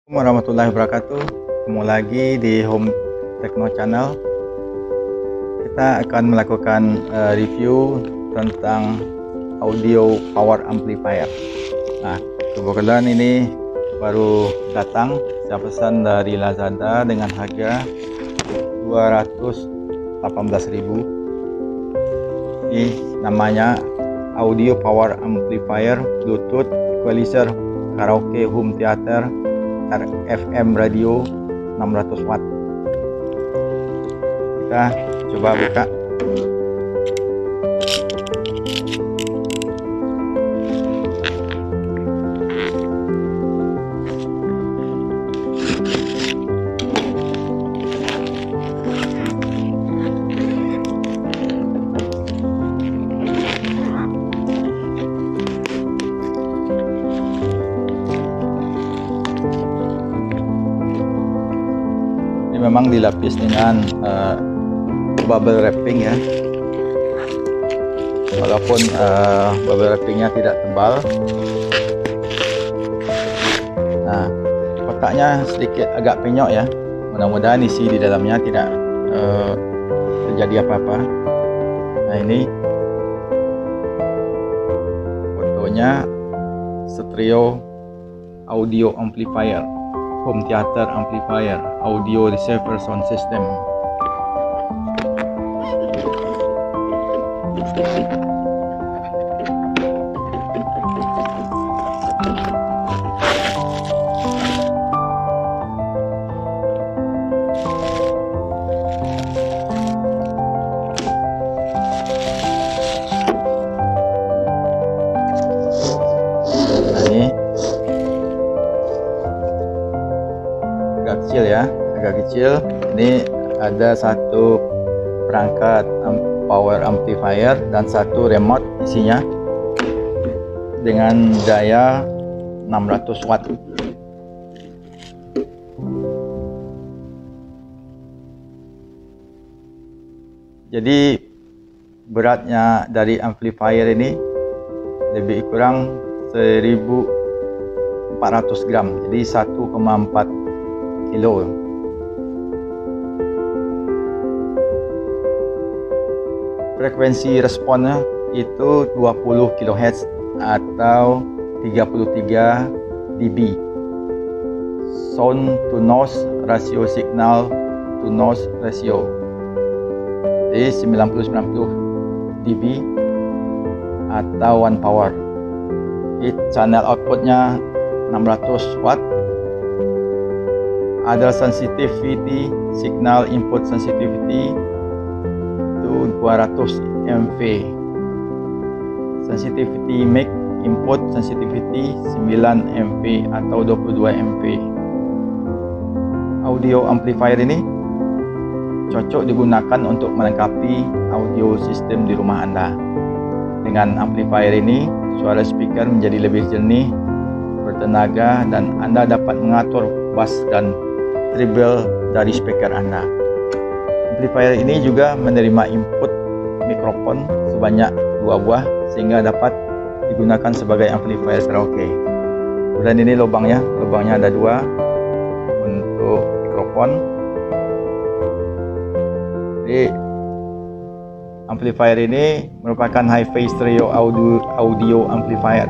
Warahmatullahi wabarakatuh. Ketemu lagi di Home Techno Channel. Kita akan melakukan review tentang audio power amplifier. Nah, kebetulan ini baru datang. Saya pesan dari Lazada dengan harga 218.000. Ini namanya audio power amplifier Bluetooth equalizer karaoke home theater FM radio 600 watt. Kita coba buka. Memang dilapis dengan bubble wrapping ya, walaupun bubble wrappingnya tidak tebal. Nah, kotaknya sedikit agak penyok ya, mudah-mudahan isi di dalamnya tidak terjadi apa-apa. Nah, ini fotonya stereo audio amplifier, home theater amplifier, audio receiver sound system. Nah, ini agak kecil ya, agak kecil. Ini ada satu perangkat power amplifier dan satu remote isinya dengan daya 600 watt. Jadi beratnya dari amplifier ini lebih kurang 1400 gram, jadi 1,4 kilo. Frekuensi responnya itu 20 kHz atau 33 dB. Sound to noise ratio, signal to noise ratio, jadi 90-90 dB atau 1 power. Channel outputnya 600 watt. Ada sensitivity, signal input sensitivity itu 200 mV. Sensitivity mic input sensitivity 9 mV atau 22 mV. Audio amplifier ini cocok digunakan untuk melengkapi audio sistem di rumah Anda. Dengan amplifier ini, suara speaker menjadi lebih jernih, bertenaga, dan Anda dapat mengatur bass dan treble dari speaker Anda. Amplifier ini juga menerima input mikrofon sebanyak 2 buah sehingga dapat digunakan sebagai amplifier karaoke. Dan ini lubangnya ada 2 untuk mikrofon. Jadi amplifier ini merupakan hi-fi stereo audio amplifier.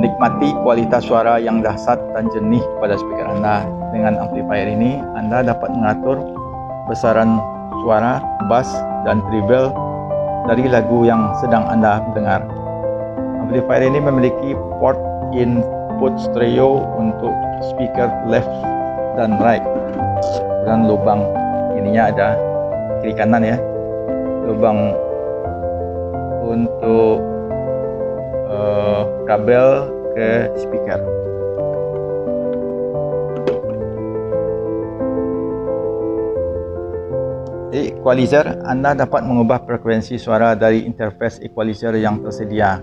Nikmati kualitas suara yang dahsyat dan jernih pada speaker Anda. Dengan amplifier ini, Anda dapat mengatur besaran suara, bass, dan treble dari lagu yang sedang Anda dengar. Amplifier ini memiliki port input stereo untuk speaker left dan right. Dan lubang ininya ada kiri kanan ya. Lubang untuk kabel ke speaker. Di equalizer, Anda dapat mengubah frekuensi suara dari interface equalizer yang tersedia.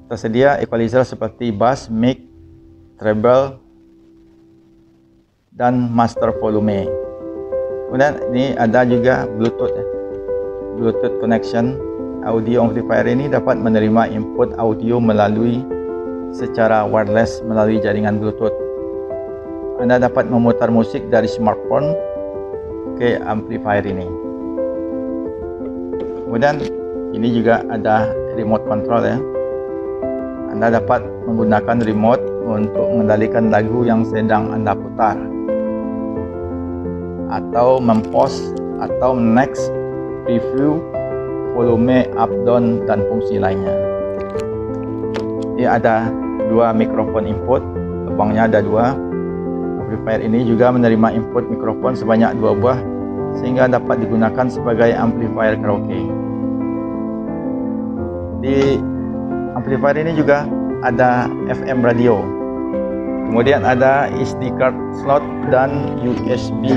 Tersedia equalizer seperti bass, mic, treble, dan master volume. Kemudian ini ada juga Bluetooth ya. Bluetooth connection. Audio amplifier ini dapat menerima input audio melalui secara wireless melalui jaringan Bluetooth. Anda dapat memutar musik dari smartphone ke amplifier ini. Kemudian ini juga ada remote control ya. Anda dapat menggunakan remote untuk mengendalikan lagu yang sedang Anda putar, atau mempost atau next, preview, volume up down, dan fungsi lainnya. Ini ada dua mikrofon input, lubangnya ada dua. Amplifier ini juga menerima input mikrofon sebanyak 2 buah sehingga dapat digunakan sebagai amplifier karaoke. Di amplifier ini juga ada FM radio. Kemudian ada SD card slot dan USB.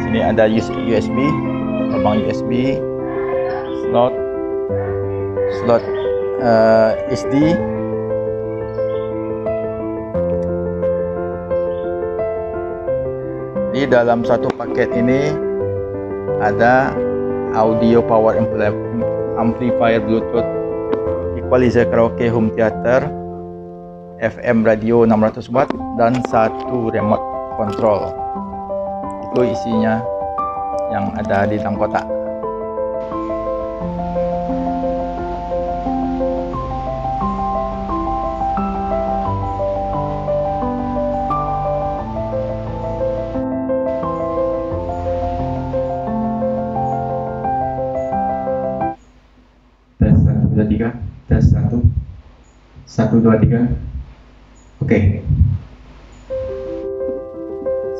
Sini ada USB, lubang USB, slot SD. Di dalam satu paket ini ada audio power amplifier Bluetooth, equalizer karaoke home theater, FM radio 600 watt, dan satu remote control. Itu isinya yang ada di dalam kotak. Tes 1 2 3. Oke.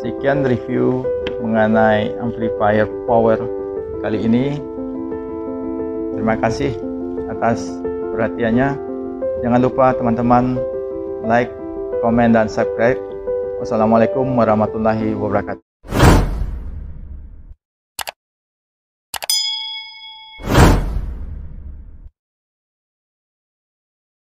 Sekian review mengenai amplifier power kali ini. Terima kasih atas perhatiannya. Jangan lupa teman-teman like, komen, dan subscribe. Wassalamualaikum warahmatullahi wabarakatuh.